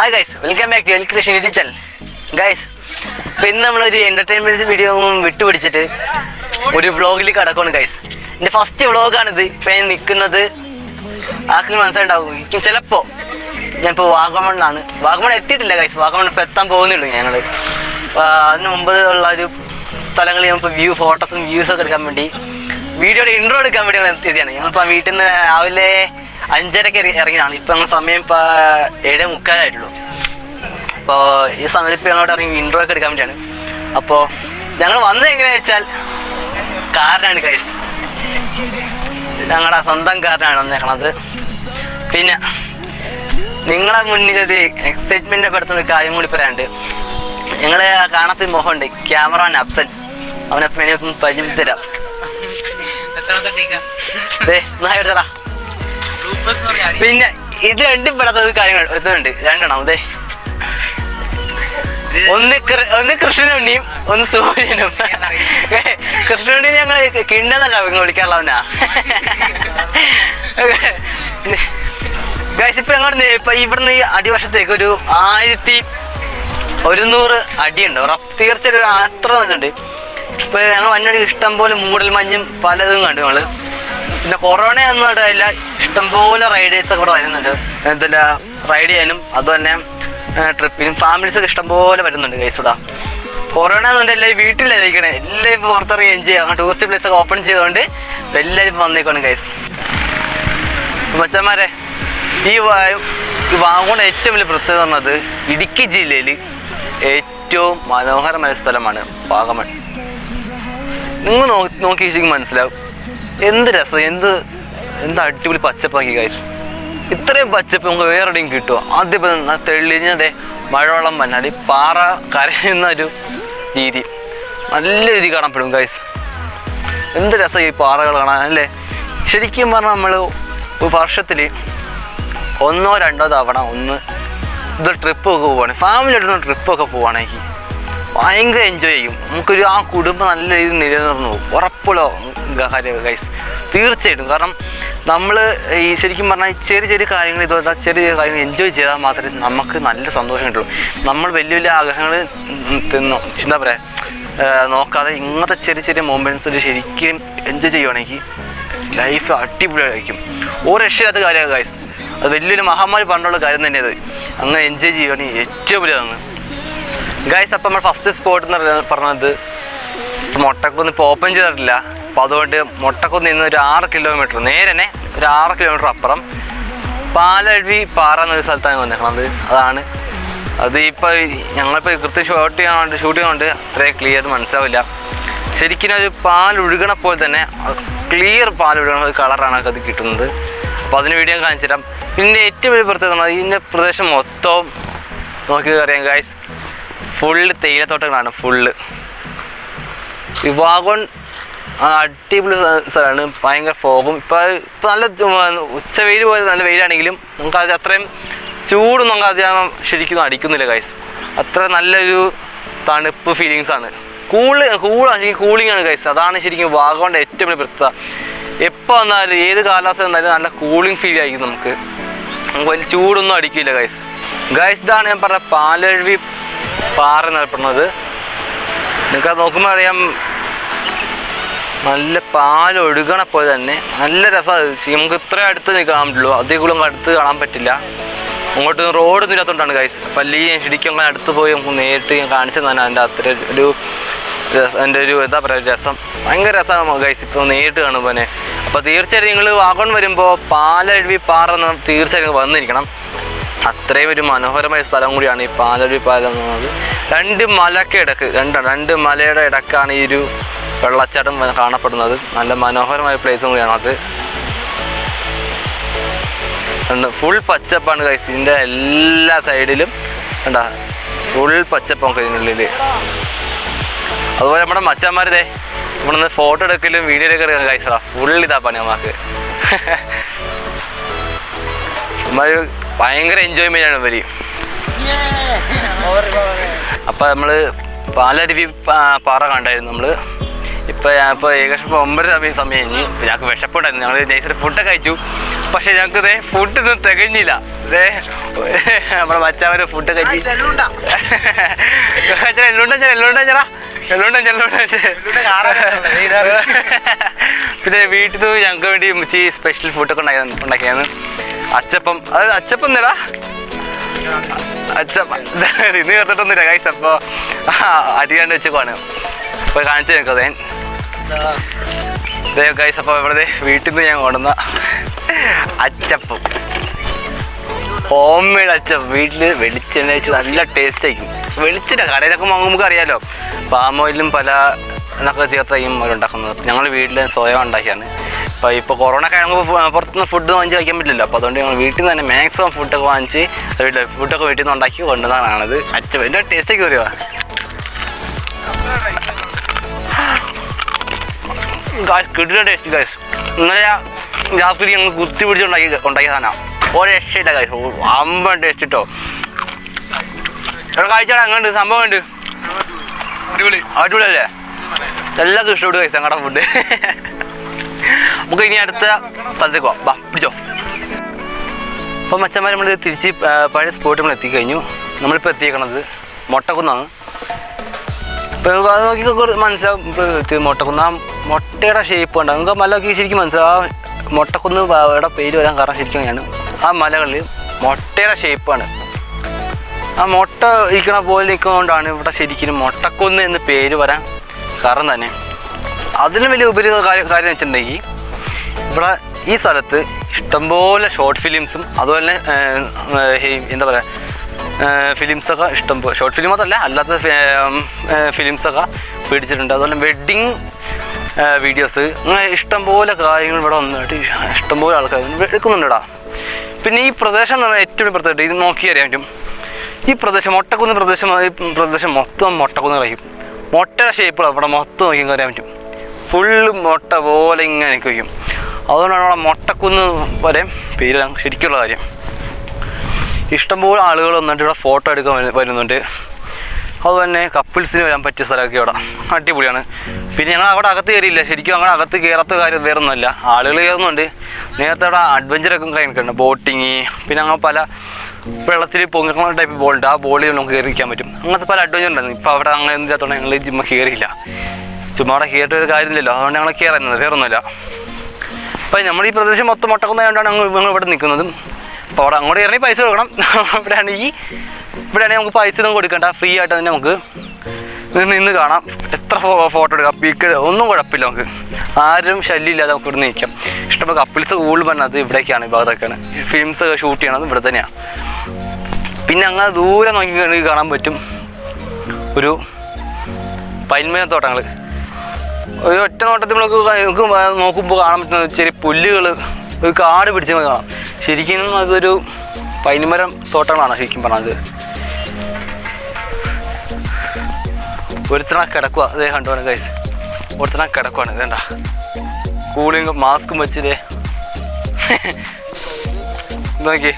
Hi guys, welcome back to എൽക്രിഷൻ YouTube channel. Guys, ഇപ്പം ഇന്ന് നമ്മളൊരു എൻ്റർടൈൻമെൻറ്റ് വീഡിയോ വിട്ടുപിടിച്ചിട്ട് ഒരു വ്ളോഗിൽ കിടക്കുകയാണ് ഗൈസ്. എൻ്റെ ഫസ്റ്റ് വ്ളോഗാണിത്. ഇപ്പം ഞാൻ നിൽക്കുന്നത് ആർക്കും മനസ്സിലുണ്ടാവും ചിലപ്പോൾ. ഞാനിപ്പോൾ വാഗമണ്ണാണ്. വാഗമൺ എത്തിയിട്ടില്ല ഗൈസ്, വാഗമൺ ഇപ്പോൾ എത്താൻ പോകുന്നുള്ളൂ ഞങ്ങൾ. അതിന് മുമ്പ് ഉള്ള ഒരു സ്ഥലങ്ങളിൽ ഞങ്ങളിപ്പോൾ ഫോട്ടോസും വ്യൂസൊക്കെ എടുക്കാൻ വേണ്ടി വീഡിയോയുടെ ഇൻട്രോ എടുക്കാൻ വേണ്ടി ഞങ്ങൾ എത്തിയതാണ്. ഞങ്ങളിപ്പോൾ വീട്ടിൽ നിന്ന് രാവിലെ 5:30 ഇറങ്ങിയതാണ്. ഇപ്പം ഞങ്ങൾ സമയം ഇപ്പോൾ 7:45 അപ്പോൾ ഈ സമയത്ത് ഇപ്പോൾ ഞങ്ങളോട് ഇറങ്ങി ഇൻട്രോ ഒക്കെ എടുക്കാൻ വേണ്ടിയാണ്. അപ്പോൾ ഞങ്ങൾ വന്നത് എങ്ങനെയാണെന്ന് വെച്ചാൽ കാറിനാണ് ഗൈസ്. ഞങ്ങളുടെ സ്വന്തം കാറിനാണ് വന്നേക്കണത്. പിന്നെ നിങ്ങളെ മുന്നിലൊരു എക്സൈറ്റ്മെൻ്റ് ഒക്കെ എടുത്തൊരു കാര്യം കൂടി പറയാനുണ്ട്. ഞങ്ങൾ കാണാത്ത മുഖമുണ്ട്, ക്യാമറമാൻ അഫ്സൽ. അവനെപ്പം എനിക്കൊന്ന് പരിചയപ്പെടുത്തി തരാം. പിന്നെ ഇത് രണ്ടും പെടാത്ത കാര്യങ്ങൾ എടുത്തുണ്ട്, രണ്ടെണ്ണം. അതെ, ഒന്ന് കൃഷ്ണനുണ്ണിയും ഒന്ന് സൂര്യനും. കൃഷ്ണനുണ്ണി ഞങ്ങൾ കിണ്ടെന്നല്ല വിളിക്കാറുള്ളവനാ ഗൈസ്. ഇപ്പൊ ഞങ്ങൾ ഇപ്പൊ ഇവിടുന്ന് ഈ അടിവശത്തേക്ക് ഒരു 1100 അടിയുണ്ട്. തീർച്ചയായിട്ടും അത്ര ഉണ്ട്. ഇപ്പൊ ഞങ്ങൾ വന്നടി ഇഷ്ടം പോലെ മൂടൽ മഞ്ഞും പലതും കണ്ടു ഞങ്ങള്. പിന്നെ കൊറോണ ഒന്നും ഇല്ല, ഇഷ്ടംപോലെ റൈഡേഴ്സ് ഒക്കെ ഇവിടെ വരുന്നുണ്ട്. എന്താ റൈഡ് ചെയ്യാനും അതുതന്നെ ട്രിപ്പിനും ഫാമിലീസൊക്കെ ഇഷ്ടംപോലെ വരുന്നുണ്ട് ഗൈസ് ഇവിടെ. കൊറോണ ഒന്നും എല്ലാവരും വീട്ടിലായിരിക്കണേ, എല്ലാവരും ഇപ്പോൾ പുറത്തിറങ്ങി എൻജോയ് ചെയ്യാം. ടൂറിസ്റ്റ് പ്ലേസ് ഒക്കെ ഓപ്പൺ ചെയ്തുകൊണ്ട് എല്ലാവരും ഇപ്പോൾ വന്നേക്കാണ് ഗൈസ്. മച്ചന്മാരെ, ഈ വാഗമൺ ഏറ്റവും വലിയ പ്രത്യേകത പറഞ്ഞത് ഇടുക്കി ജില്ലയിൽ ഏറ്റവും മനോഹരമായ സ്ഥലമാണ് വാഗമൺ. നിങ്ങൾ നോക്കി മനസ്സിലാവും എന്ത് രസം, എന്ത് അടിപൊളി പച്ചപ്പാക്കി ഗൈസ്. ഇത്രയും പച്ചപ്പ് നമുക്ക് വേറെ എവിടെയും കിട്ടുമോ? ആദ്യം തെളിഞ്ഞതെ മഴവെള്ളം വന്നാൽ പാറ കരയുന്ന ഒരു രീതി നല്ല രീതി കാണപ്പെടും ഗൈസ്. എന്ത് രസം ഈ പാറകൾ കാണാൻ അല്ലേ. ശരിക്കും പറഞ്ഞാൽ നമ്മൾ ഒരു വർഷത്തിൽ 1-2 തവണ ഇത് ട്രിപ്പൊക്കെ പോവുകയാണ്, ഫാമിലി ആയിട്ട് ട്രിപ്പൊക്കെ പോവുകയാണെങ്കിൽ ഭയങ്കര എൻജോയ് ചെയ്യും. നമുക്കൊരു ആ കുടുംബം നല്ല രീതിയിൽ നിലനിർന്നു പോകും, ഉറപ്പുള്ള കാര്യം ഗൈസ്. തീർച്ചയായിട്ടും. കാരണം നമ്മൾ ഈ ശരിക്കും പറഞ്ഞാൽ ചെറിയ കാര്യങ്ങൾ ഇതുപോലെ ചെറിയ കാര്യങ്ങൾ എൻജോയ് ചെയ്താൽ മാത്രമേ നമുക്ക് നല്ല സന്തോഷം കിട്ടുള്ളൂ. നമ്മൾ വലിയ വലിയ ആഗ്രഹങ്ങൾ എന്താ പറയുക നോക്കാതെ ഇങ്ങനത്തെ ചെറിയ മൊമെൻറ്റ്സിൽ ശരിക്കും എൻജോയ് ചെയ്യുകയാണെങ്കിൽ ലൈഫ് അടിപൊളിയായിരിക്കും. ഒരു രക്ഷയില്ലാത്ത കാര്യമാണ് ഗൈസ്. അത് വലിയൊരു മഹാമാരി പണ്ടുള്ള കാര്യം തന്നെ അത്. അങ്ങനെ എൻജോയ് ചെയ്യുകയാണെങ്കിൽ ഏറ്റവും വലിയതാണ് ഗൈസ്. അപ്പം നമ്മൾ ഫസ്റ്റ് സ്പോട്ട് എന്ന് പറഞ്ഞത് മൊട്ടക്കുന്ന് ഇപ്പോൾ ഓപ്പൺ ചെയ്തിട്ടില്ല. അപ്പോൾ അതുകൊണ്ട് മൊട്ടക്കുന്ന് നിന്ന് ഒരു 6 കിലോമീറ്റർ നേരെ തന്നെ ഒരു 6 കിലോമീറ്റർ അപ്പുറം പാലഴി പാറ എന്നൊരു സ്ഥലത്താണ് വന്നേക്കണത്. അത് ഇപ്പോൾ ഞങ്ങളിപ്പോൾ കൃത്യം ഷൂട്ട് ചെയ്യുന്നതുകൊണ്ട് അത്രയും ക്ലിയർ മനസ്സിലാവില്ല. ശരിക്കും ഒരു പാലൊഴുകണ പോലെ തന്നെ ക്ലിയർ പാലൊഴുകണ ഒരു കളറാണ് അത് കിട്ടുന്നത്. അപ്പോൾ അതിന് വീഡിയോ കാണിച്ചു തരാം. പിന്നെ ഏറ്റവും വലിയ പ്രത്യേകത ഇതിൻ്റെ പ്രദേശം മൊത്തം നോക്കി അറിയാം ഗൈസ്, ഫുള്ള് തേയിലത്തോട്ടങ്ങളാണ്. ഫുള്ള് ഈ വാഗമൺ അടിപൊളി സ്ഥലമാണ്. ഭയങ്കര ഫോഗും. ഇപ്പോൾ നല്ല ഉച്ചവെയിൽ പോലെ നല്ല വെയിലാണെങ്കിലും നമുക്കത് അത്രയും ചൂടൊന്നും നമുക്ക് അധികം ശരിക്കും അടിക്കുന്നില്ല ഗൈസ്. അത്ര നല്ലൊരു തണുപ്പ് ഫീലിങ്സാണ്. കൂളിംഗ് ആണ് ഗൈസ്. അതാണ് ശരിക്കും വാഗമണിൻ്റെ ഏറ്റവും വലിയ പ്രത്യേകത. എപ്പോൾ വന്നാലും ഏത് കാലാവസ്ഥ വന്നാലും നല്ല കൂളിംഗ് ഫീൽ ആയിരിക്കും. നമുക്ക് വലിയ ചൂടൊന്നും അടിക്കില്ല ഗൈസ്. ഇതാണ് ഞാൻ പറഞ്ഞ പാലഴി പാറ എന്നറിയപ്പെടുന്നത്. നിങ്ങൾക്ക് നോക്കുമ്പോൾ അറിയാം, നല്ല പാലൊഴുകണ പോലെ തന്നെ നല്ല രസമാണ്. നമുക്ക് ഇത്രയും അടുത്ത് കാണാൻ പറ്റുള്ളൂ, അധികം അടുത്ത് കാണാൻ പറ്റില്ല. അങ്ങോട്ട് റോഡൊന്നും ഇല്ലാത്തതുകൊണ്ടാണ് ഗൈസ്. പള്ളിയും ശരിക്കും അങ്ങനെ അടുത്ത് പോയി നമുക്ക് നേരിട്ട് ഞാൻ കാണിച്ചു തന്നെ അതിൻ്റെ അത്ര എൻ്റെ ഒരു എന്താ പറയുക രസം, ഭയങ്കര രസമാണ് ഗൈസ് ഇപ്പോൾ നേരിട്ട് കാണുമ്പോൾ തന്നെ. അപ്പോൾ തീർച്ചയായിട്ടും നിങ്ങൾ വാഗമൺ വരുമ്പോൾ പാലഴി പാറ എന്ന് തീർച്ചയായിട്ടും വന്നിരിക്കണം. അത്രയും ഒരു മനോഹരമായ സ്ഥലം കൂടിയാണ് ഈ പാലഴി പാലം എന്ന് പറയുന്നത്. രണ്ട് മലയുടെ ഇടക്കാണ് ഈ ഒരു വെള്ളച്ചാട്ടം കാണപ്പെടുന്നത്. നല്ല മനോഹരമായ പ്ലേസും കൂടിയാണ് അത്. ഫുൾ പച്ചപ്പാണ് ഗൈസ്. ഇതിൻ്റെ എല്ലാ സൈഡിലും കണ്ടാ ഫുൾ പച്ചപ്പൊക്കെ ഇതിനുള്ളിൽ. അതുപോലെ നമ്മുടെ മച്ചാന്മാരതേ ഇവിടെ നിന്ന് ഫോട്ടോ എടുക്കലും വീഡിയോയിലൊക്കെ എടുക്കാൻ ഗൈസ് ഫുൾ ഇതാ പണി നമുക്ക്. ഭയങ്കര എൻജോയ്മെൻ്റ് ആണ് ഇവര്. അപ്പം നമ്മൾ പാലരുവി പാറ കണ്ടായിരുന്നു നമ്മൾ. ഇപ്പോൾ ഏകദേശം 9 സമയം കഴിഞ്ഞ്. ഞങ്ങൾക്ക് വിശപ്പുണ്ടായിരുന്നു. ഞങ്ങൾ നൈസറി ഫുഡൊക്കെ കഴിച്ചു. പക്ഷെ ഞങ്ങൾക്ക് ഇതേ ഫുഡൊന്നും തികഞ്ഞില്ല. ഇതേ നമ്മുടെ മച്ചാവരെ ഫുഡ് കഴിച്ച് പിന്നെ വീട്ടിൽ നിന്ന് ഞങ്ങൾക്ക് വേണ്ടി മുച്ചി സ്പെഷ്യൽ ഫുഡൊക്കെ ഉണ്ടാക്കിയാണ്. അച്ചപ്പം, അത് അച്ചപ്പം എന്നടാ അച്ചപ്പം ഇന്ന് ചേർത്തിട്ടൊന്നുമില്ല ഗൈസ്. അപ്പോൾ അരിയാണ്ട് വെച്ചേക്കാണ്. അപ്പോൾ കാണിച്ചു നിൽക്കതേ ഗൈസ്. അപ്പോൾ ഇവിടെ വീട്ടിൽ നിന്ന് ഞാൻ കൊണ്ടുവന്ന അച്ചപ്പം, ഹോം മെയ്ഡ് അച്ചപ്പം. വീട്ടിൽ വെളിച്ചെണ്ണ വെച്ച് നല്ല ടേസ്റ്റ് ആയിരിക്കും. വെളിച്ചെണ്ണ കടയിലൊക്കെ നമുക്ക് അറിയാമല്ലോ, പാം ഓയിലും പല എന്നൊക്കെ ചേർത്തായിരിക്കും അവരുണ്ടാക്കുന്നത്. ഞങ്ങൾ വീട്ടിൽ സ്വയം ഉണ്ടാക്കിയാണ്. അപ്പോൾ ഇപ്പോൾ കൊറോണ കഴിയുമ്പോൾ പുറത്തുനിന്ന് ഫുഡ് വാങ്ങിച്ച് കഴിക്കാൻ പറ്റില്ലല്ലോ. അപ്പോൾ അതുകൊണ്ട് ഞങ്ങൾ വീട്ടിൽ നിന്ന് തന്നെ മാക്സിമം ഫുഡൊക്കെ വാങ്ങിച്ച് ഫുഡൊക്കെ വീട്ടിൽ നിന്ന് ഉണ്ടാക്കി കൊണ്ടുവന്നതാണത് അച്ചപ്പം. ഇതിൻ്റെ ടേസ്റ്റൊക്കെ വരുവാ കിട്ടുന്ന ടേസ്റ്റ് ഗൈസ്. ഇന്നലെ രാത്രി ഞങ്ങൾ കുത്തി പിടിച്ച് ഉണ്ടാക്കിയ സാധനമാണ്. ഒരു രക്ഷയില്ല ഗൈസ്, അമ്പൻ ടേസ്റ്റ് കിട്ടോ. ഇവിടെ കഴിച്ചാൽ അങ്ങനെ സംഭവം ഉണ്ട്, അടിപൊളിയല്ലേ? എല്ലാവർക്കും ഇഷ്ടപ്പെട്ടു ഗൈസ് ഞങ്ങളുടെ ഫുഡ്. നമുക്ക് ഇനി അടുത്ത സ്ഥലത്തേക്ക് പോവാം, ബാ പിടിച്ചോ. അപ്പോൾ മച്ചന്മാർ നമ്മൾ തിരിച്ച് പഴയ സ്പോട്ട് നമ്മൾ എത്തിക്കഴിഞ്ഞു. നമ്മളിപ്പോൾ എത്തിയേക്കണത് മൊട്ടക്കുന്നാണ്. ഇപ്പോൾ അത് നോക്കി മനസ്സിലാവും മൊട്ടക്കുന്ന്. ആ മുട്ടയുടെ ഷേപ്പ് ഉണ്ട്, നമുക്ക് മലയൊക്കെ ശരിക്കും മനസ്സിലാവും. ആ മൊട്ടക്കുന്ന് ഇവിടെ പേര് വരാൻ കാരണം ശരിക്കും ഞാൻ ആ മലകളിൽ മുട്ടയുടെ ഷേപ്പാണ്. ആ മുട്ട ഇരിക്കണ പോലെ നിൽക്കുന്നതുകൊണ്ടാണ് ഇവിടെ ശരിക്കും മൊട്ടക്കുന്ന് എന്ന് പേര് വരാൻ കാരണം തന്നെ. അതിന് വലിയ ഉപരി കാര്യം വെച്ചിട്ടുണ്ടെങ്കിൽ ഇവിടെ ഈ സ്ഥലത്ത് ഇഷ്ടംപോലെ ഷോർട്ട് ഫിലിംസും അതുപോലെ എന്താ പറയുക ഫിലിംസൊക്കെ ഇഷ്ടംപോലെ, ഷോർട്ട് ഫിലിം അതല്ല അല്ലാത്ത ഫിലിംസൊക്കെ പിടിച്ചിട്ടുണ്ട്. അതുപോലെ വെഡ്ഡിങ് വീഡിയോസ്, അങ്ങനെ ഇഷ്ടംപോലെ കാര്യങ്ങൾ ഇവിടെ വന്നിട്ട് ഇഷ്ടംപോലെ ആൾക്കാർ എടുക്കുന്നുണ്ടാ. പിന്നെ ഈ പ്രദേശം എന്ന് പറഞ്ഞാൽ ഏറ്റവും പ്രത്യേകത ഇത് നോക്കി അറിയാൻ പറ്റും. ഈ പ്രദേശം മൊട്ടക്കുന്ന് പ്രദേശം മൊത്തം മൊട്ടക്കുന്ന് കഴിക്കും. മുട്ടയുടെ ഷേപ്പുകളാണ് ഇവിടെ മൊത്തം നോക്കി അറിയാൻ പറ്റും. ഫുള്ള് മുട്ട പോലെ ഇങ്ങനെ വയ്ക്കും. അതുകൊണ്ടാണ് അവിടെ മൊട്ടക്കുന്ന് വരെ പേര് ശരിക്കുള്ള കാര്യം. ഇഷ്ടംപോലെ ആളുകൾ വന്നിട്ട് ഇവിടെ ഫോട്ടോ എടുക്കാൻ വരുന്നുണ്ട്. അതുതന്നെ കപ്പിൾസിന് വരാൻ പറ്റിയ സ്ഥലമൊക്കെ ഇവിടെ അടിപൊളിയാണ്. പിന്നെ ഞങ്ങൾ അവിടെ അകത്ത് കയറിയില്ല, ശരിക്കും അങ്ങനെ അകത്ത് കയറാത്ത കാര്യം വേറെ ഒന്നുമില്ല, ആളുകൾ കയറുന്നുണ്ട്. നേരത്തെ അവിടെ അഡ്വഞ്ചറൊക്കെ കഴിഞ്ഞിട്ടുണ്ട്, ബോട്ടിങ്, പിന്നെ അങ്ങനെ പല വെള്ളത്തിൽ പൊങ്ങുന്ന ടൈപ്പ് ബോളുണ്ട്. ആ ബോളിൽ നമുക്ക് കയറിയിരിക്കാൻ പറ്റും. അങ്ങനത്തെ പല അഡ്വഞ്ചർ ഉണ്ടായിരുന്നു. ഇപ്പോൾ അവിടെ അങ്ങനെ ഒന്നും ഇല്ലാത്തതുകൊണ്ട് ഞങ്ങൾ ജിമ്മ കയറിയില്ല. ചുമ്മാ അവിടെ കയറിയിട്ട് ഒരു കാര്യമില്ലല്ലോ, അതുകൊണ്ട് ഞങ്ങൾ കയറുന്നത് വേറെ ഒന്നുമില്ല. അപ്പം നമ്മൾ ഈ പ്രദേശം മൊത്തം മൊട്ടക്കുന്നതുകൊണ്ടാണ് ഞങ്ങൾ ഇവിടെ നിൽക്കുന്നത്. അപ്പോൾ അവിടെ അങ്ങോട്ട് ഇറങ്ങി പൈസ കൊടുക്കണം. ഇവിടെയാണെങ്കിൽ നമുക്ക് പൈസ ഒന്നും കൊടുക്കണ്ട, ഫ്രീ ആയിട്ട് തന്നെ നമുക്ക് നിന്ന് കാണാം. എത്ര ഫോട്ടോ എടുക്കാം, പീക്ക് ഒന്നും കുഴപ്പമില്ല. നമുക്ക് ആരും ശല്യമില്ലാതെ നമുക്ക് ഇവിടെ നിൽക്കാം. ഇഷ്ടംപോലെ കപ്പിൾസ് കൂടുതൽ പറഞ്ഞത് ഇവിടേക്കാണ്, ഈ ഭാഗത്തൊക്കെയാണ് ഫിലിംസ് ഷൂട്ട് ചെയ്യണത് ഇവിടെ തന്നെയാണ്. പിന്നെ അങ്ങനെ ദൂരെ നോക്കി കാണാൻ പറ്റും ഒരു പൈൻമരത്തോട്ടങ്ങൾ. ഒരു ഒറ്റ നോട്ടത്തിൽ നമുക്ക് നോക്കുമ്പോൾ കാണാൻ പറ്റുന്ന ചെറിയ പുല്ലുകൾ, ഒരു കാട് പിടിച്ച് കാണാം. ശരിക്കും അതൊരു പൈൻമരം തോട്ടങ്ങളാണ് ശരിക്കും പറഞ്ഞത്. ഒരുത്തണ കിടക്കുക, അതേ കണ്ടുപോകണം ഗൈസ്, ഒരുത്തണ കിടക്കുവാണ്. ഇതേണ്ട കൂളിങ് മാസ്കും വെച്ചതേ നോക്കി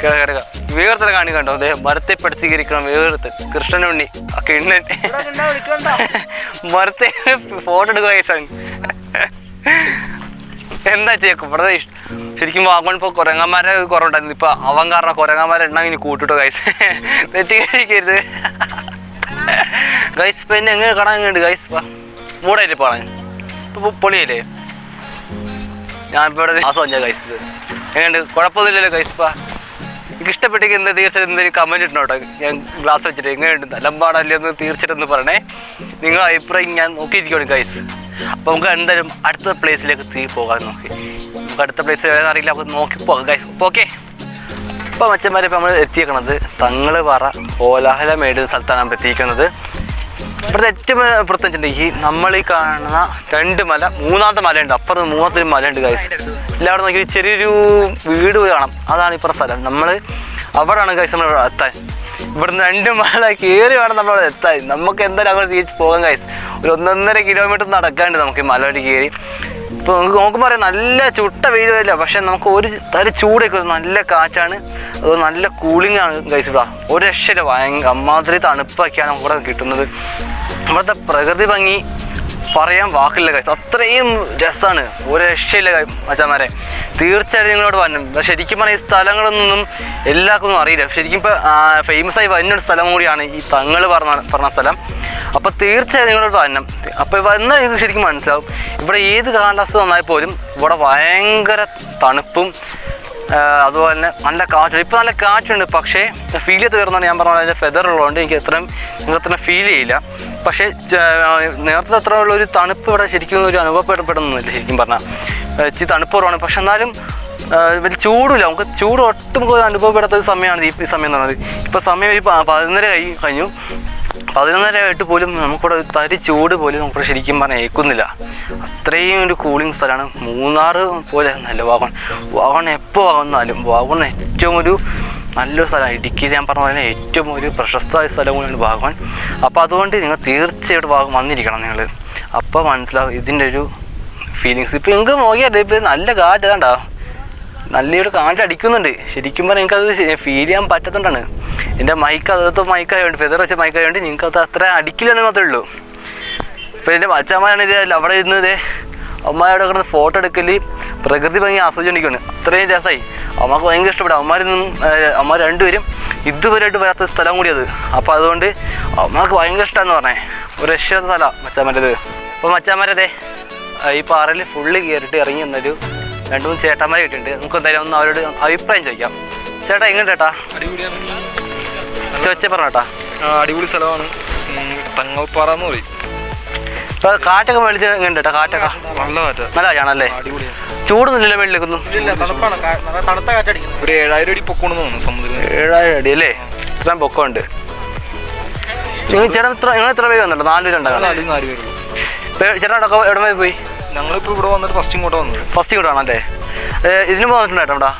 കിടക്കുക. വേർത്തല കാണി കണ്ടോ, അതേ മരത്തെ പഠിച്ചിരിക്കണം. വേർത്ത് കൃഷ്ണനുണ്ണി ആ കിണ്ണൻ മരത്തെ ഫോട്ടോ എടുക്കുക ഗൈസാണ്. എന്താ ചെയ്യും ഇവിടെ ശരിക്കും വാങ്ങുമ്പോൾ ഇപ്പോൾ കുരങ്ങന്മാരെ കുറവുണ്ടായിരുന്നു. ഇപ്പോൾ അവൻ കാരണം കുരങ്ങന്മാരെ എണ്ണ കൂട്ടിട്ടോ ഗൈസ്, തെറ്റി കഴിക്കരുത് ഗൈസ്. ഇപ്പം എന്നെ എങ്ങനെ കാണാൻ എങ്ങനെയുണ്ട് ഗൈസ്? മൂടായിട്ട് പോകാൻ ഇപ്പോൾ പൊളിയല്ലേ? ഞാനിപ്പോൾ ഇവിടെ ആസ്വദിച്ച ഗൈസ്. എങ്ങനെയുണ്ട്? കുഴപ്പമൊന്നുമില്ലല്ലോ ഗൈസ്? എനിക്ക് ഇഷ്ടപ്പെട്ടെങ്കിൽ എന്താ തീർച്ചയായിട്ടും എന്തെങ്കിലും കമൻറ്റ് ഇട്ടോ. ഞാൻ ഗ്ലാസ് വെച്ചിട്ട് എങ്ങനെയുണ്ട്, നല്ല പാടല്ലേ എന്ന് തീർച്ചയായിട്ടും പറയണേ. നിങ്ങളുടെ അഭിപ്രായം ഞാൻ നോക്കിയിരിക്കുകയാണ് ഗൈസ്. അപ്പോൾ നമുക്ക് എന്തായാലും അടുത്ത പ്ലേസിലേക്ക് പോകാൻ നോക്കി. നമുക്ക് അടുത്ത പ്ലേസ് ഏതാണെന്ന് അറിയില്ല, നമുക്ക് നോക്കി പോകാം ഗൈസ്. ഓക്കെ. ഇപ്പോൾ മച്ചന്മാരെ ഇപ്പോൾ നമ്മൾ എത്തിയേക്കണത് തങ്ങൾപാറ കോലാഹലമേട് സ്ഥലത്താണ് നമ്മൾ എത്തിയിരിക്കുന്നത്. ഇവിടുത്തെ ഏറ്റവും പ്രത്യേകിച്ചിട്ടുണ്ടെങ്കിൽ നമ്മൾ ഈ കാണുന്ന രണ്ട് മല, മൂന്നാമത്തെ മലയുണ്ട്, അപ്പുറത്ത് മൂന്നാമത്തെ മലയുണ്ട് ഗൈസ്. എല്ലാവരും നോക്കി ചെറിയൊരു വീട് കാണാം, അതാണ് ഇപ്പുറത്തെ സ്ഥലം. നമ്മൾ അവിടെയാണ് ഗൈസ് നമ്മൾ എത്താൻ. ഇവിടുന്ന് രണ്ട് മല കയറി വേണം നമ്മളവിടെ എത്താൻ. നമുക്ക് എന്തായാലും അവിടെ തിരിച്ച് പോകാം ഗൈസ്. ഒരു 1.5 കിലോമീറ്റർ നടക്കാണ്ട് നമുക്ക് ഈ മലയോട് കയറി. ഇപ്പോൾ നമുക്ക് നോക്കുമ്പോൾ അറിയാം നല്ല ചുട്ട വെയിലില്ല, പക്ഷെ നമുക്ക് ഒരു തര ചൂടൊക്കെ നല്ല കാറ്റാണ്, അത് നല്ല കൂളിംഗ് ആണ് ഗൈസ്. ഇവിടെ ഒരു രക്ഷയില്ല, ഭയങ്കര അമ്മാതിരി തണുപ്പൊക്കെയാണ് ഇവിടെ കിട്ടുന്നത്. ഇവിടുത്തെ പ്രകൃതി ഭംഗി പറയാൻ വാക്കില്ല ഗൈസ്. അത്രയും രസമാണ്, ഒരു രക്ഷയില്ല മച്ചാന്മാരെ. തീർച്ചയായിട്ടും നിങ്ങളോട് പറഞ്ഞു. ശരിക്കും പറഞ്ഞാൽ ഈ സ്ഥലങ്ങളൊന്നും എല്ലാവർക്കും ഒന്നും അറിയില്ല. ശരിക്കും ഇപ്പോൾ ഫേമസ് ആയി വരുന്നൊരു സ്ഥലം കൂടിയാണ് ഈ തങ്ങൾ പറഞ്ഞ സ്ഥലം. അപ്പോൾ തീർച്ചയായും നിങ്ങളോട് വരണം. അപ്പോൾ വന്നാൽ നിങ്ങൾക്ക് ശരിക്കും മനസ്സിലാവും ഇവിടെ ഏത് കാലാവസ്ഥ വന്നാൽ പോലും ഇവിടെ ഭയങ്കര തണുപ്പും അതുപോലെ തന്നെ നല്ല കാറ്റുണ്ട്. ഇപ്പോൾ നല്ല കാറ്റുണ്ട്, പക്ഷേ ഫീൽ ചെയ്ത് കയറുന്നതാണ്. ഞാൻ പറഞ്ഞ അതിൻ്റെ ഫെദർ ഉള്ളതുകൊണ്ട് എനിക്ക് നിങ്ങൾക്ക് ഫീൽ ചെയ്യില്ല. പക്ഷേ നേരത്തെ അത്ര ഉള്ളൊരു തണുപ്പ് ഇവിടെ ശരിക്കും ഒരു അനുഭവപ്പെടുന്നില്ല. ശരിക്കും പറഞ്ഞാൽ ഇച്ചിരി തണുപ്പ് കുറവാണ്, പക്ഷെ എന്നാലും വലിയ ചൂടില്ല. നമുക്ക് ചൂട് ഒട്ടും അനുഭവപ്പെടാത്ത ഒരു സമയമാണ് ഈ സമയം എന്ന് പറയുന്നത്. ഇപ്പോൾ സമയം ഒരു 11:30 കഴിഞ്ഞു. 11:30 ആയിട്ട് പോലും നമുക്കിവിടെ തരി ചൂട് പോലും നമുക്കിവിടെ ശരിക്കും പറഞ്ഞാൽ ഏൽക്കുന്നില്ല. അത്രയും ഒരു കൂളിംഗ് സ്ഥലമാണ്. മൂന്നാർ പോലെ നല്ല വാഗമൺ എപ്പോൾ വന്നാലും വാഗമൺ ഏറ്റവും ഒരു നല്ലൊരു സ്ഥലമാണ്. ഇടുക്കിയിൽ ഞാൻ പറഞ്ഞ പോലെ ഏറ്റവും ഒരു പ്രശസ്തമായ സ്ഥലം കൂടിയാണ് വാഗമൺ. അപ്പോൾ അതുകൊണ്ട് നിങ്ങൾ തീർച്ചയായിട്ടും വാഗമൺ വന്നിരിക്കണം നിങ്ങൾ. അപ്പോൾ മനസ്സിലാവും ഇതിൻ്റെ ഒരു ഫീലിങ്സ്. ഇപ്പോൾ നിങ്ങൾക്ക് നോക്കിയാൽ ഇപ്പോൾ നല്ല കാറ്റ് കണ്ടാ, നല്ലൊരു കാറ്റ് അടിക്കുന്നുണ്ട്. ശരിക്കും പറഞ്ഞാൽ നിങ്ങൾക്കത് ഫീൽ ചെയ്യാൻ പറ്റാത്തതുകൊണ്ടാണ്. എൻ്റെ മൈക്ക് അതത്തെ മൈക്കായതുകൊണ്ട്, ഫെദർ വെച്ച മൈക്കായതുകൊണ്ട് നിങ്ങൾക്കത് അത്ര അടിക്കില്ലെന്ന് മാത്രമേ ഉള്ളൂ. ഇപ്പോൾ എൻ്റെ മച്ചമ്മയാണ് ഇത് അവിടെ ഇരുന്നത്. അമ്മയുടെ കിടന്ന് ഫോട്ടോ എടുക്കൽ, പ്രകൃതി ഭംഗി ആസ്വദിച്ചുകൊണ്ടിരിക്കുകയാണ്. അത്രയും രസമായി. അമ്മക്ക് ഭയങ്കര ഇഷ്ടപ്പെടും. അമ്മ രണ്ടുപേരും ഇതുവരെയായിട്ട് വരാത്ത സ്ഥലം കൂടി അത്. അപ്പോൾ അതുകൊണ്ട് അമ്മക്ക് ഭയങ്കര ഇഷ്ടമെന്ന് പറഞ്ഞേ. ഒരു രക്ഷ സ്ഥലമാണ് മച്ചാമ്മേൻ്റെത്. അപ്പോൾ മച്ചാമ്മേരതെ ഈ പാറയിൽ ഫുള്ള് കയറിയിട്ട് ഇറങ്ങി വന്നൊരു 2-3 ചേട്ടന്മാരെ കിട്ടിയിട്ടുണ്ട്. നമുക്ക് എന്തായാലും ഒന്ന് അവരോട് അഭിപ്രായം ചോദിക്കാം. ചേട്ടാ എങ്ങനെ ചേട്ടാ? ചോദിച്ചേ പറഞ്ഞേട്ടാ. അടിപൊളി സ്ഥലമാണ്, തങ്ങൾപ്പാറ എന്ന് പറയും. ഇപ്പോൾ കാറ്റൊക്കെ മേടിച്ച് എങ്ങനെ ചേട്ടാ? കാറ്റൊക്കെ നല്ല കാറ്റ്, നല്ല കാറ്റാണല്ലേ? അടിപൊളിയാണ്. ചൂടൊന്നുമില്ല മേളിലേക്കൊന്നും? തണുത്ത കാറ്റടിക്കുന്നു. ഒരു 7000 അടി പൊക്കോണെന്ന് തോന്നുന്നു സമുദ്രം. 7000 അടി അല്ലേ? ഇത്രയും പൊക്കമുണ്ട്. നിങ്ങൾ എത്ര പേര് വന്നിട്ടോ? 4 പേരുണ്ടാകും. 4 പേരുള്ളൂ. ചേട്ടാ എവിടെ വരെ പോയി? ഞങ്ങളിപ്പോൾ ഇവിടെ വന്നിട്ട് ഫസ്റ്റ് ഇങ്ങോട്ട് വന്നത്. ഫസ്റ്റ് ഇങ്ങോട്ട് ആണല്ലേ? ഇതിന് വന്നിട്ടുണ്ടായിട്ടോ ഇവിടെ?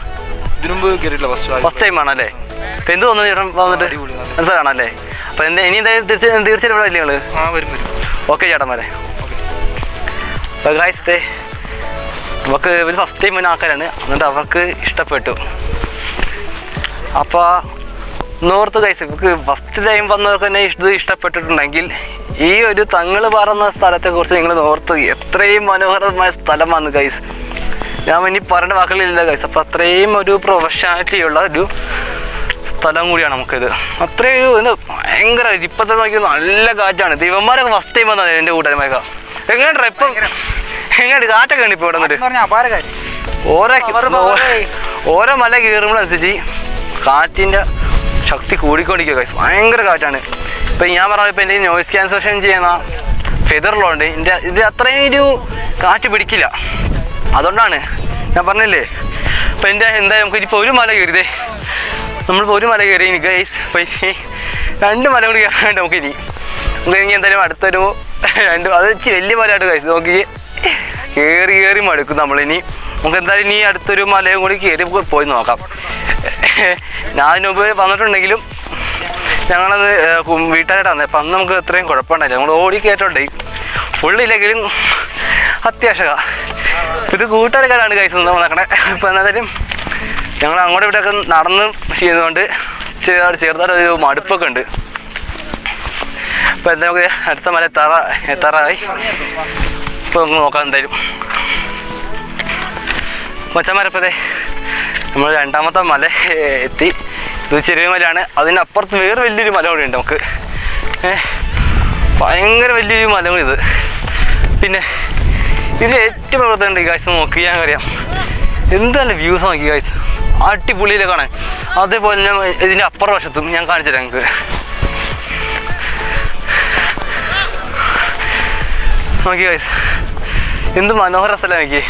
ഇതിനു മുമ്പ് കയറിയിട്ടില്ല, ഫസ്റ്റ് ടൈം ആണല്ലേ? ഇപ്പം എന്ത് തോന്നുന്നു ചേട്ടൻ വന്നിട്ട്? മനസ്സിലാണല്ലേ? അപ്പോൾ ഇനി എന്തായാലും തീർച്ചയായിട്ടും ഇവിടെ ഇല്ലേ നിങ്ങൾ? വരും. ഓക്കെ ചേട്ടന്മാരെ. അപ്പോൾ ഗായ്സ് നമുക്ക് ഇവർ ഫസ്റ്റ് ടൈം വരുന്ന ആൾക്കാരാണ്. എന്നിട്ട് അവർക്ക് ഇഷ്ടപ്പെട്ടു. അപ്പോൾ നോർത്ത് ഗൈസ് ഇവർക്ക് ഫസ്റ്റ് ടൈം വന്നവർക്ക് തന്നെ ഇത് ഇഷ്ടപ്പെട്ടിട്ടുണ്ടെങ്കിൽ ഈ ഒരു തങ്ങൾ പറയുന്ന സ്ഥലത്തെക്കുറിച്ച് നിങ്ങൾ നോർത്ത് എത്രയും മനോഹരമായ സ്ഥലമാണ് ഗൈസ്. ഞാൻ ഇനി പറയേണ്ട വാക്കുകളില്ല ഗൈസ്. അപ്പോൾ അത്രയും ഒരു പ്രൊഫഷണാലിറ്റി ഉള്ള ഒരു സ്ഥലം കൂടിയാണ് നമുക്കിത്. അത്രയും ഭയങ്കര ഇപ്പോഴത്തെ നോക്കി നല്ല കാറ്റാണ്. ദൈവന്മാരൊക്കെ ഫസ്റ്റ് ടൈം വന്നത് എൻ്റെ കൂട്ടുകാരന്മാരൊക്കെ. എങ്ങനെയാ ഇപ്പം എങ്ങനെയാണ് കാറ്റൊക്കെ ഉണ്ട് ഇപ്പോൾ ഇവിടെ വന്നിട്ട്? ഓരോ മല കയറുമ്പോഴനുസരിച്ച് കാറ്റിൻ്റെ ശക്തി കൂടിക്കൊണ്ടിരിക്കുക ഗൈസ്. ഭയങ്കര കാറ്റാണ്. ഇപ്പം ഞാൻ പറഞ്ഞാൽ ഇപ്പം എൻ്റെ നോയിസ് ക്യാൻസലേഷൻ ചെയ്യുന്ന ഫെദറിലുണ്ട് ഇത് അത്രയും ഒരു കാറ്റ് പിടിക്കില്ല. അതുകൊണ്ടാണ് ഞാൻ പറഞ്ഞില്ലേ. അപ്പം എൻ്റെ എന്തായാലും നമുക്ക് ഇനിയിപ്പോൾ ഒരു മല കയറിയതേ, നമ്മളിപ്പോൾ ഒരു മല കയറി ഇനി ഗൈസ്. അപ്പം ഇനി 2 മല കൂടി കയറാണ്ട് നമുക്കിനി എന്തായാലും അടുത്തൊരു 2 അത് വലിയ മലയായിട്ട് ഗൈസ്. നോക്കി കയറി മടുക്കും നമ്മളിനി. നമുക്ക് എന്തായാലും ഇനി അടുത്തൊരു മലയും കൂടി കയറി പോയി നോക്കാം. ഞാൻ അതിന് മുമ്പ് വന്നിട്ടുണ്ടെങ്കിലും ഞങ്ങളത് വീട്ടുകാരായിട്ട് വന്നത്. അപ്പം അന്ന് നമുക്ക് ഇത്രയും കുഴപ്പമുണ്ടായില്ല. നമ്മൾ ഓടി കയറ്റുണ്ടായി ഫുള്ളില്ലെങ്കിലും അത്യാവശ്യമാണ്. ഇത് കൂട്ടുകാരൊക്കെയാണ് കഴിച്ച് നടക്കണേ. ഇപ്പം എന്തായാലും ഞങ്ങൾ അങ്ങോട്ടും ഇവിടെയൊക്കെ നടന്ന് ചെയ്യുന്നതുകൊണ്ട് ചെറുതായിട്ടൊരു മടുപ്പൊക്കെ ഉണ്ട്. അപ്പോൾ എന്താ നമുക്ക് അടുത്ത മല എത്താറായി. ഇപ്പോൾ നമുക്ക് നോക്കാം എന്തായാലും. മച്ചന്മാരപ്പതേ നമ്മൾ 2ാമത്തെ മല എത്തി. ഇത് ചെറിയ മലയാണ്. അതിനപ്പുറത്ത് വേറെ വലിയൊരു മല കൂടി ഉണ്ട് നമുക്ക്. ഭയങ്കര വലിയൊരു മല കൂടി ഇത്. പിന്നെ ഇതിൽ ഏറ്റവും പ്രധാനമുണ്ട് ഈ കാഴ്ച നോക്കിയാൽ അറിയാം. എന്തായാലും വ്യൂസ് നോക്കി കാഴ്ച അടിപൊളിയിലെ കാണാൻ. അതേപോലെ തന്നെ ഇതിൻ്റെ അപ്പുറ വശത്തും ഞാൻ കാണിച്ചു തരാം നിങ്ങൾക്ക്. നോക്കി കാഴ്ച എന്ത് മനോഹര സ്ഥലം നോക്കി.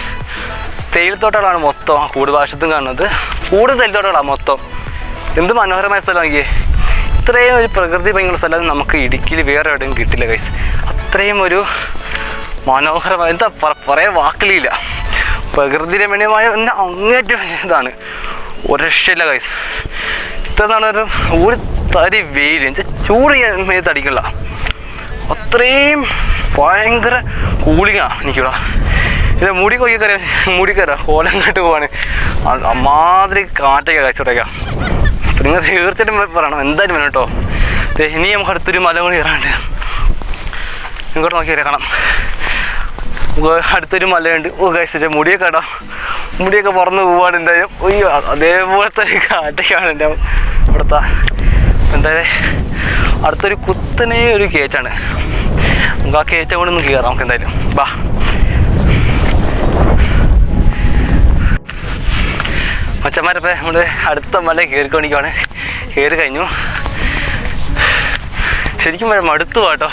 തേയിലത്തോട്ടങ്ങളാണ് മൊത്തം കൂടുതൽ കാണുന്നത്. കൂടുതൽ തേയിലത്തോട്ടങ്ങളാണ് മൊത്തം. എന്ത് മനോഹരമായ സ്ഥലം നോക്കിയേ. ഇത്രയും ഒരു പ്രകൃതി ഭംഗിയുള്ള സ്ഥലം നമുക്ക് ഇടുക്കിയിൽ വേറെ എവിടെയും കിട്ടില്ല ഗൈസ്. അത്രയും ഒരു മനോഹരമായ എന്താ പറയാൻ വാക്കുകളില്ല. പ്രകൃതി രമണീയമായ അങ്ങേറ്റം ഇതാണ്. ഒരു രക്ഷയില്ല ഗൈസ്. ഇത്രയാണ് ഒരു തരി വെയിൽ ചൂട് മേത്ത് അടിക്കില്ല. അത്രയും ഭയങ്കര കൂളിങ്ങാണ് എനിക്കിവിടെ. ഇത് മുടിക്കറിയാം കോലങ്ങോട്ട് പോവാണ്. അമ്മാതിരി കാറ്റൊക്കെ കഴിച്ചോട്ടേക്കാം. അപ്പം നിങ്ങൾ തീർച്ചയായിട്ടും പറയണം, എന്തായാലും വേണം കേട്ടോ. ഇനി നമുക്ക് അടുത്തൊരു മല കൂടി കയറാണ്ട് ഇങ്ങോട്ട് നോക്കി കാണാം. അടുത്തൊരു മലയുണ്ട്. ഗൈസ് മുടിയൊക്കെ ഇടാം, മുടിയൊക്കെ പറന്ന് പോവാണ് എന്തായാലും. അയ്യോ അതേപോലത്തെ ഒരു കാറ്റൊക്കെയാണ് എൻ്റെ ഇവിടുത്തെ. എന്തായാലും അടുത്തൊരു കുത്തനെ ഒരു കയറ്റാണ്. നമുക്ക് ആ കയറ്റം കൊണ്ട് ഒന്ന് കയറാം നമുക്ക് എന്തായാലും. ബാ മച്ചന്മാരപ്പം നമ്മൾ അടുത്ത മല കയറിക്കൊണ്ടിരിക്കുവാണ്. കയറി കഴിഞ്ഞു. ശരിക്കും മടുത്തു കേട്ടോ.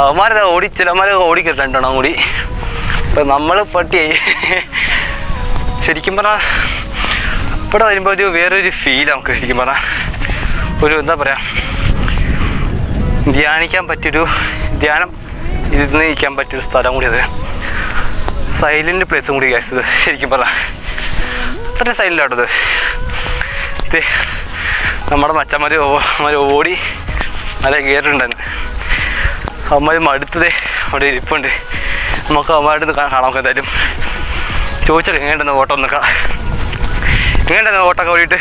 അവന്മാരൊക്കെ ചിലമാരൊക്കെ ഓടിക്കിട്ടുണ്ടോ കൂടി. ഇപ്പം നമ്മൾ പട്ടിയായി. ശരിക്കും പറഞ്ഞാൽ ഇവിടെ വരുമ്പോൾ ഒരു വേറൊരു ഫീൽ നമുക്ക് ശരിക്കും പറഞ്ഞാൽ ഒരു എന്താ പറയുക, ധ്യാനിക്കാൻ പറ്റിയൊരു ധ്യാനം ഇരുന്ന് ഇരിക്കാൻ പറ്റിയൊരു സ്ഥലം കൂടി. അത് സൈലൻറ്റ് പ്ലേസും കൂടി ഗൈസ്. ഇത് ശരിക്കും പറഞ്ഞാൽ അത്ര സൈലൻ്റാട്ടത്. ഇത് നമ്മുടെ മച്ചന്മാർ ഓടി നല്ല കയറിയിട്ടുണ്ടായിരുന്നു. അമ്മ മടുത്തതേ അവിടെ ഇരിപ്പുണ്ട്. നമുക്ക് അമ്മയുടെ കാണാം എന്തായാലും. ചോദിച്ചത് എങ്ങനെയുണ്ടെന്ന് ഓട്ടം എന്നൊക്കെ, എങ്ങനെയുണ്ടെന്ന് ഓട്ടമൊക്കെ ഓടിയിട്ട്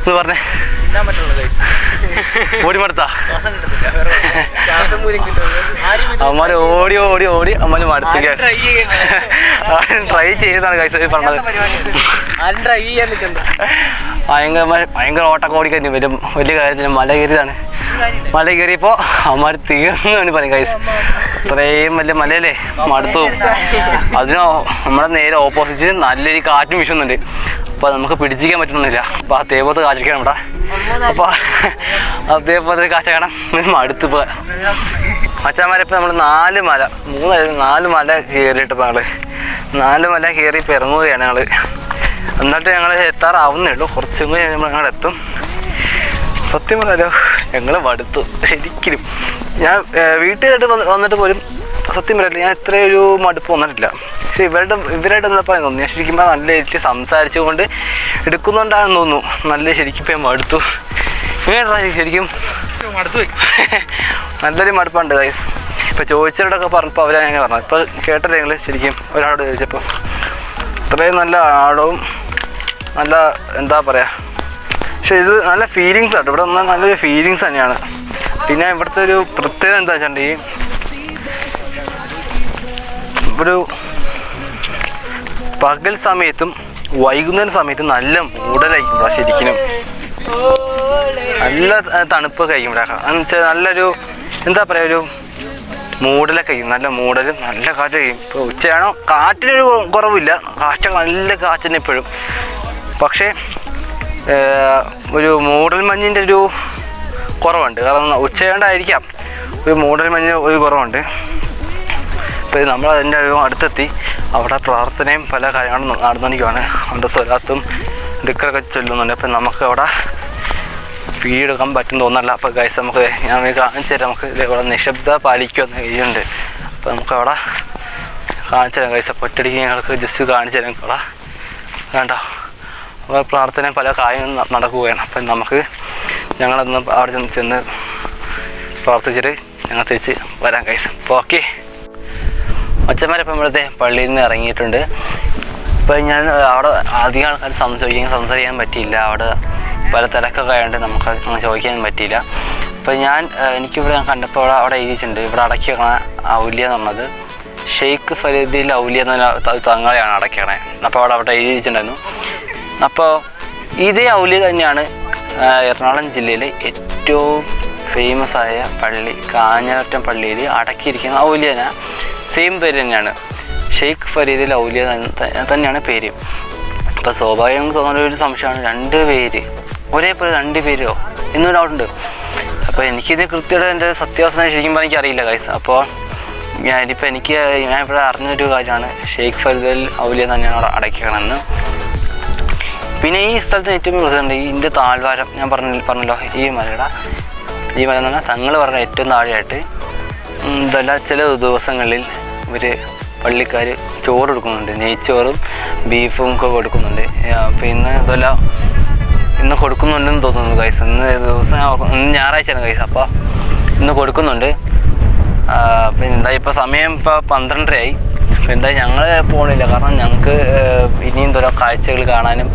എന്ന് പറഞ്ഞേ. ഓടി മടുത്താ അമ്മ ഓടി ഓടി ഓടി അമ്മ മടുത്തു. ട്രൈ ചെയ്താണ് കഴിച്ചത് പറഞ്ഞത്. ഭയങ്കര ഓട്ടൊക്കെ ഓടിക്കഴിഞ്ഞു വലിയ കാര്യത്തിന് മല കയറിയതാണ്. മല കയറിയപ്പോൾ അമ്മമാർ തീർന്നു പറയും കൈസ്. ഇത്രയും വലിയ മലയല്ലേ, മടുത്തു. അതിനോ നമ്മുടെ നേരെ ഓപ്പോസിറ്റ് നല്ലൊരു കാറ്റും വീശുന്നുണ്ട്. അപ്പോൾ നമുക്ക് പിടിച്ചിരിക്കാൻ പറ്റുന്നില്ല. അപ്പോൾ അതേപോലത്തെ കാറ്റൊക്കെയാണ് ഇവിടെ. അപ്പോൾ അതേപോലത്തെ കാറ്റ് കാണാം. മടുത്ത് ഇപ്പോൾ മച്ചാന്മാരിപ്പോൾ നമ്മൾ 4 മല കയറിയിട്ടിപ്പോൾ ഞങ്ങൾ 4 മല കയറി ഇപ്പോൾ ഇറങ്ങുകയാണ് ഞങ്ങൾ. എന്നിട്ട് ഞങ്ങൾ എത്താറാവുന്നേ ഉള്ളൂ. കുറച്ചും കൂടി ഞങ്ങൾ എത്തും. സത്യം പറഞ്ഞാലോ ഞങ്ങൾ മടുത്തു ശരിക്കും. ഞാൻ വീട്ടിലായിട്ട് വന്നിട്ട് പോലും സത്യം പറയില്ല, ഞാൻ ഇത്രയൊരു മടുപ്പ് വന്നിട്ടില്ല. പക്ഷേ ഇവരായിട്ട് വന്നപ്പോൾ തോന്നി. ഞാൻ ശരിക്കും നല്ല രീതിയിൽ സംസാരിച്ചു കൊണ്ട് എടുക്കുന്നുണ്ടാണെന്ന് തോന്നുന്നു. നല്ല ശരിക്കും ഇപ്പം മടുത്തു. ഇങ്ങനെ ശരിക്കും മടുത്തുപോയി. നല്ലൊരു മടുപ്പുണ്ട് ഗൈസ്. ഇപ്പോൾ ചോദിച്ചവരോടൊക്കെ പറഞ്ഞപ്പോൾ അവരാ ഞാൻ പറഞ്ഞത്. ഇപ്പോൾ കേട്ടല്ലേ ഞങ്ങൾ ശരിക്കും ഒരാളോട് ചോദിച്ചപ്പോൾ ഇത്രയും നല്ല ആഴവും നല്ല എന്താ പറയുക. പക്ഷേ ഇത് നല്ല ഫീലിങ്സ് ആട്ടോ. ഇവിടെ വന്നാൽ നല്ലൊരു ഫീലിങ്സ് തന്നെയാണ്. പിന്നെ ഇവിടുത്തെ ഒരു പ്രത്യേകത എന്താ വെച്ചിട്ടുണ്ടെങ്കിൽ ഒരു പകൽ സമയത്തും വൈകുന്നേര സമയത്തും നല്ല മൂടലായിരിക്കും ഇവിടെ. ശരിക്കും നല്ല തണുപ്പൊക്കെ ആയിരിക്കും ഇവിടെ. എന്ന് വെച്ചാൽ നല്ലൊരു എന്താ പറയുക, ഒരു മൂടലൊക്കെ ആയിരിക്കും. നല്ല മൂടലും നല്ല കാറ്റ് കഴിയും. ഇപ്പോൾ ഉച്ചയാണോ കാറ്റിനൊരു കുറവില്ല. കാറ്റൊക്കെ നല്ല കാറ്റിന് എപ്പോഴും. പക്ഷേ ഒരു മൂടൽ മഞ്ഞിൻ്റെ ഒരു കുറവുണ്ട്. കാരണം ഉച്ചയാണ്ടായിരിക്കാം ഒരു മൂടൽ മഞ്ഞ് ഒരു കുറവുണ്ട്. അപ്പോൾ നമ്മൾ അതിൻ്റെ ഒരു അടുത്തെത്തി. അവിടെ പ്രാർത്ഥനയും പല കാര്യങ്ങളും നടന്നുകൊണ്ടിരിക്കുകയാണ്. അവിടെ സ്വലാത്തും ദിക്റൊക്കെ ചൊല്ലുന്നുണ്ട്. അപ്പം നമുക്ക് അവിടെ വീഡിയോ എടുക്കാൻ പറ്റും തോന്നല്ല. അപ്പോൾ ഗൈസ് നമുക്ക് ഞാൻ കാണിച്ചു തരാം. നമുക്ക് ഇവിടെ നിശബ്ദ പാലിക്കുമെന്ന് കഴിയുന്നുണ്ട്. അപ്പോൾ നമുക്ക് അവിടെ കാണിച്ചു തരാം ഗൈസ്. അപ്പോൾ ഒറ്റയടിക്ക് ഞങ്ങൾക്ക് ജസ്റ്റ് കാണിച്ചു തരാം. അവിടെ വേണ്ട അപ്പോൾ പ്രാർത്ഥനയും പല കാര്യങ്ങളും നടക്കുകയാണ്. അപ്പം നമുക്ക് ഞങ്ങളൊന്ന് അവിടെ ചെന്ന് പ്രാർത്ഥിച്ചിട്ട് ഞങ്ങൾ തിരിച്ച് വരാം ഗൈസ്. അപ്പോൾ ഓക്കെ അച്ഛന്മാരപ്പം ഇവിടുത്തെ പള്ളിയിൽ നിന്ന് ഇറങ്ങിയിട്ടുണ്ട്. ഇപ്പം ഞാൻ അവിടെ അധികം ആൾക്കാർ സംസാരിക്കാൻ പറ്റിയില്ല. അവിടെ പല തിരക്കൊക്കെ ആയതുകൊണ്ട് നമുക്ക് അങ്ങനെ ചോദിക്കാൻ പറ്റിയില്ല. അപ്പം എനിക്കിവിടെ കണ്ടപ്പോൾ അവിടെ എഴുതിയിട്ടുണ്ട്. ഇവിടെ അടക്കി വെക്കണ ഔലിയ എന്ന് പറഞ്ഞത് ഷെയ്ഖ് ഫരീദിൽ ഔലിയ എന്ന് പറഞ്ഞ തങ്ങളെയാണ് അടക്കണേ. അപ്പോൾ അവിടെ എഴുതിയിട്ടുണ്ടായിരുന്നു. അപ്പോൾ ഇതേ ഔലിയ തന്നെയാണ് എറണാകുളം ജില്ലയിലെ ഏറ്റവും ഫേമസ് ആയ പള്ളി കാഞ്ഞിരമറ്റം പള്ളിയിൽ അടക്കിയിരിക്കുന്ന ഔലിയന. സെയിം പേര് തന്നെയാണ്, ഷെയ്ഖ് ഫരീദിൽ ഔലിയ തന്നെയാണ് പേര്. അപ്പോൾ സ്വാഭാവികം തോന്നുന്ന ഒരു സംശയമാണ്, 2 പേര് ഒരേപോലെ 2 പേരോ എന്നൊരു ഡൗട്ടുണ്ട്. അപ്പോൾ എനിക്കിത് കൃത്യമായിട്ട് എൻ്റെ സത്യാവസ്ഥ ശരിക്കും എനിക്ക് അറിയില്ല ഗൈസ്. അപ്പോൾ ഞാൻ ഇവിടെ അറിഞ്ഞൊരു കാര്യമാണ് ഷെയ്ഖ് ഫരീദിൽ ഔലിയ തന്നെയാണ് അവിടെ അടയ്ക്കണമെന്ന്. പിന്നെ ഈ സ്ഥലത്ത് ഏറ്റവും പ്രധാനമുണ്ട് ഇതിൻ്റെ താഴ്വാരം. ഞാൻ പറഞ്ഞല്ലോ ഈ മല എന്ന് പറഞ്ഞാൽ തങ്ങൾ പറഞ്ഞ ഏറ്റവും താഴെയായിട്ട് ഇതെല്ലാം ചില ദിവസങ്ങളിൽ ഇവർ പള്ളിക്കാർ ചോറ് കൊടുക്കുന്നുണ്ട്. നെയ്ച്ചോറും ബീഫും ഒക്കെ കൊടുക്കുന്നുണ്ട്. അപ്പോൾ ഇന്ന് കൊടുക്കുന്നുണ്ടെന്ന് തോന്നുന്നു ഗൈസ്. ഇന്ന് ഞായറാഴ്ചയാണ് ഗൈസ്. അപ്പോൾ ഇന്ന് കൊടുക്കുന്നുണ്ട്. പിന്നെ ഇപ്പോൾ സമയം 12:30 അപ്പോൾ ഞങ്ങൾ പോകണില്ല. കാരണം ഞങ്ങൾക്ക് ഇനിയും കാഴ്ചകൾ കാണാനും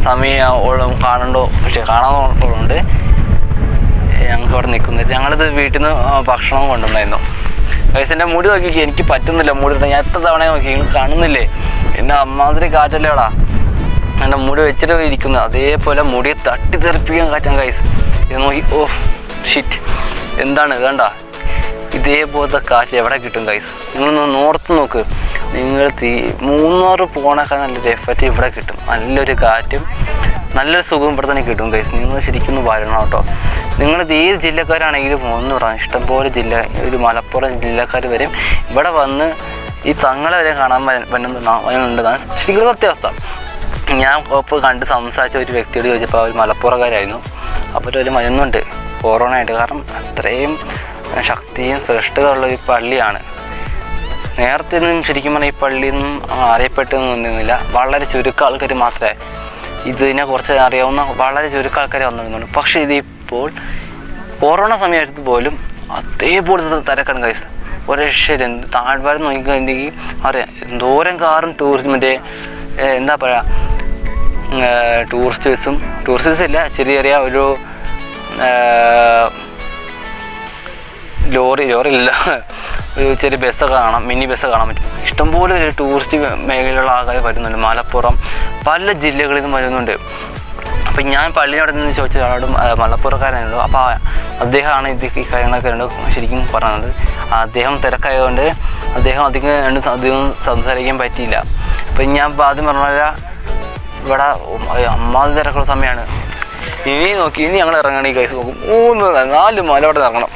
സമയം കാണണ്ടോ പക്ഷേ കാണാനുള്ളതുകൊണ്ട് ഞങ്ങൾക്ക് അവിടെ നിൽക്കുന്നത്. ഞങ്ങളിത് വീട്ടിൽ നിന്ന് ഭക്ഷണം കൊണ്ടുവന്നായിരുന്നു. ഗൈസ് എൻ്റെ മുടി നോക്കി എനിക്ക് പറ്റുന്നില്ല മുടി ഇടാൻ. ഞാൻ എത്ര തവണ നോക്കി, നിങ്ങൾ കാണുന്നില്ലേ എൻ്റെ അമ്മാതിരി കാറ്റല്ലേടാ എൻ്റെ മുടി വെച്ചിട്ട് ഇരിക്കുന്നത്. അതേപോലെ മുടി തട്ടിത്തെറിപ്പിക്കാൻ കാറ്റാൻ ഗൈസ്. ഇത് നോക്കി, ഓ ഷിറ്റ്, എന്താണ് വേണ്ട, ഇതേപോലത്തെ കാറ്റ് എവിടെ കിട്ടും ഗൈസ്? നിങ്ങളൊന്ന് നോർത്ത് നോക്ക്. നിങ്ങൾ മൂന്നാറ് പോണേക്കാൾ നല്ലൊരു എഫക്റ്റ് ഇവിടെ കിട്ടും. നല്ലൊരു കാറ്റും നല്ലൊരു സുഖം ഇവിടെ തന്നെ കിട്ടും ഗൈസ്. നിങ്ങൾ ശരിക്കും ഒന്ന് വരണം കേട്ടോ. നിങ്ങളിത് ഏത് ജില്ലക്കാരാണെങ്കിലും ഒന്ന് പറയാം, ഇഷ്ടംപോലെ ജില്ല, ഒരു മലപ്പുറം ജില്ലക്കാർ വരെയും ഇവിടെ വന്ന് ഈ തങ്ങളെ വരെ കാണാൻ വരുന്നുണ്ടെന്നാണ് ശരിക്കും സത്യാവസ്ഥ. ഞാൻ ഇപ്പോൾ കണ്ട് സംസാരിച്ച ഒരു വ്യക്തിയോട് ചോദിച്ചപ്പോൾ അവർ മലപ്പുറക്കാരായിരുന്നു. അപ്പോൾ ഒരു മരുന്നുണ്ട് കൊറോണ ആയിട്ട്. കാരണം അത്രയും ശക്തിയും ശ്രേഷ്ഠതയുള്ളൊരു പള്ളിയാണ്. നേരത്തെ ഒന്നും ശരിക്കും പറഞ്ഞാൽ ഈ പള്ളിയൊന്നും അറിയപ്പെട്ടൊന്നുമില്ല. വളരെ ചുരുക്കം ആൾക്കാർ മാത്രമേ ഇതിനെ കുറിച്ച് അറിയാവുന്ന വളരെ ചുരുക്കം ആൾക്കാരെ വന്നിരുന്നുള്ളൂ. പക്ഷേ ഇതിപ്പോൾ കൊറോണ സമയത്ത് പോലും അതേപോലത്തെ തിരക്കാണ് ഗൈസ്. ഒരു രക്ഷയില്ല. താഴ്വാരം നോക്കിക്കഴിഞ്ഞെങ്കിൽ അറിയാം എന്തോരം കാറും ടൂറിസ്റ്റിൻ്റെ എന്താ പറയുക ടൂറിസ്റ്റേഴ്സും ഇല്ല, ചെറിയ ചെറിയ ഒരു ലോറിയില്ല, ഒരു ചെറിയ ബസ്സൊക്കെ കാണാം, മിനി ബസ്സൊക്കെ കാണാൻ പറ്റും. ഇഷ്ടംപോലെ ഒരു ടൂറിസ്റ്റ് മേഖലയിലുള്ള ആൾക്കാർ വരുന്നുണ്ട്. മലപ്പുറം പല ജില്ലകളിൽ നിന്നും വരുന്നുണ്ട്. അപ്പം ഞാൻ പള്ളിയോടെ നിന്ന് ചോദിച്ച ആളോട് മലപ്പുറക്കാരനാണല്ലോ. അപ്പോൾ അദ്ദേഹമാണ് ഈ കാര്യങ്ങളൊക്കെ ശരിക്കും പറഞ്ഞത്. അദ്ദേഹം തിരക്കായതുകൊണ്ട് അദ്ദേഹം അധികം സംസാരിക്കാൻ പറ്റിയില്ല. അപ്പം ഞാൻ ആദ്യം പറഞ്ഞ ഇവിടെ അമ്മാതി തിരക്കുള്ള സമയമാണ്. ഇനി ഞങ്ങൾ ഇറങ്ങണമെങ്കിൽ കൈസ് നോക്കും 3-4 മലയോടെ ഇറങ്ങണം.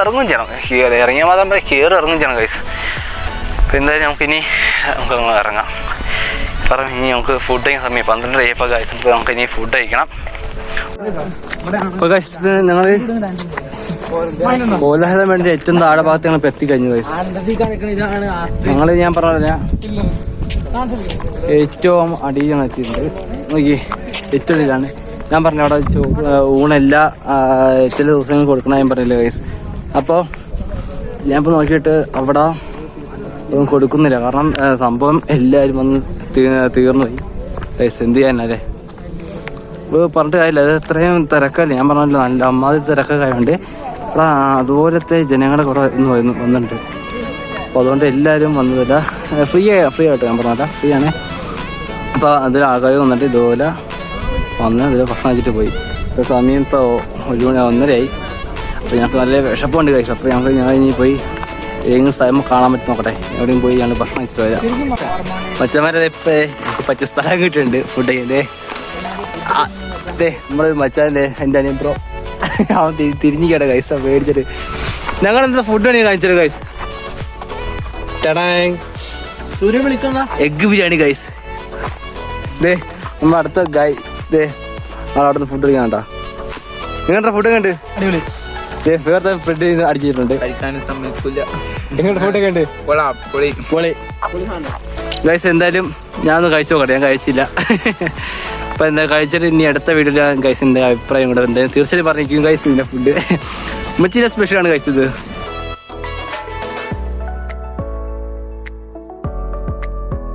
ഇറങ്ങും ചെയ്യണം. ഇറങ്ങിയാൽ മാത്രം ഇറങ്ങും ചെയ്യണം കൈസ്. അപ്പോൾ എന്തായാലും നമുക്ക് ഇറങ്ങാം. കാരണം ഇനി നമുക്ക് ഫുഡ് കഴിക്കുന്ന സമയം 12 കഴിയപ്പോൾ കഴിച്ചപ്പോൾ നമുക്ക് ഇനി ഫുഡ് കഴിക്കണം. അപ്പോൾ ഞങ്ങൾ കോലാഹലം വേണ്ടി ഏറ്റവും താഴെ ഭാഗത്ത് ഞങ്ങൾ എത്തിക്കഴിഞ്ഞു കൈസ്. ഞാൻ പറഞ്ഞ ഏറ്റവും അടിയിലാണ് എത്തിയിട്ടുണ്ട്. നോക്കി ഏറ്റവും അടിയിലാണ്. ഞാൻ പറഞ്ഞു അവിടെ ഊണെല്ലാ ചില ദിവസങ്ങൾ കൊടുക്കണം ഞാൻ പറഞ്ഞില്ല ഗൈസ്. അപ്പോൾ ഞാനിപ്പോൾ നോക്കിയിട്ട് അവിടെ ഒന്നും കൊടുക്കുന്നില്ല. കാരണം സംഭവം എല്ലാവരും വന്ന് തീർന്നു പോയി ഗൈസ്. എന്ത് ചെയ്യാനല്ലേ, ഇപ്പോൾ പറഞ്ഞിട്ട് കാര്യമില്ല. അത് അത്രയും തിരക്കല്ലേ, ഞാൻ പറഞ്ഞല്ലോ നല്ല അമ്മാതിരി തിരക്കൊക്കെ ആയതുകൊണ്ട് അവിടെ അതുപോലത്തെ ജനങ്ങളെ കുറേ വന്നിട്ടുണ്ട്. അപ്പോൾ അതുകൊണ്ട് എല്ലാവരും വന്നതില്ല. ഫ്രീ ആയിട്ട് ഞാൻ പറഞ്ഞല്ല, ഫ്രീ ആണ്. അപ്പോൾ അതിൽ ആൾക്കാർ വന്നിട്ട് ഇതുപോലെ വന്ന് അതിൽ ഭക്ഷണം വെച്ചിട്ട് പോയി. ഇപ്പോൾ സമയം ഇപ്പോൾ 1:30 അപ്പോൾ ഞങ്ങൾക്ക് നല്ല വിശപ്പുണ്ട് കഴിച്ചു. അപ്പോൾ ഞാൻ ഇനി പോയി ഏതെങ്കിലും സ്ഥലം കാണാൻ പറ്റും നോക്കട്ടെ. എവിടെയും പോയി ഞങ്ങൾ ഭക്ഷണം വെച്ചിട്ട് വരാം. മച്ചന്മാരെ ഇപ്പോൾ നമുക്ക് പറ്റിയ സ്ഥലം കിട്ടിയിട്ടുണ്ട് ഫുഡ് കഴിക്കണ്ടേ. അതെ നമ്മൾ മച്ചാൻ്റെ എൻ്റെ അനിയൻ ബ്രോ അവൻ തിരിഞ്ഞിക്കട്ടെ ഗൈസ്. മേടിച്ചിട്ട് ഞങ്ങളെന്താ ഫുഡ് വേണമെങ്കിൽ കാണിച്ചത് ഗൈസ്. സൂര്യ വിളിക്കുന്ന എഗ് ബിരിയാണി ഗൈസ്. ദേ നമ്മൾ അടുത്ത അവിടുത്തെ ഫുഡ് കഴിക്കാൻ കേട്ടോ. നിങ്ങളുടെ ഫുഡ് കണ്ട് അടിപൊളി. വേറെ ഫുഡ് അടിച്ചിട്ടുണ്ട്. നിങ്ങളുടെ ഫുഡ് കണ്ട് പൊളി ഗൈസ്. എന്തായാലും ഞാനൊന്ന് കഴിച്ചു നോക്കട്ടെ, ഞാൻ കഴിച്ചില്ല. അപ്പോൾ എന്താ കഴിച്ചിട്ട് ഇനി അടുത്ത വീഡിയോയിൽ ഞാൻ ഗൈസിൻ്റെ അഭിപ്രായം കൂടെ എന്തായാലും തീർച്ചയായും പറഞ്ഞിരിക്കും ഗൈസ്. ഇതിൻ്റെ ഫുഡ് ഉമ്മച്ചിൻ്റെ സ്പെഷ്യലാണ് ഗൈസ് ഇത്.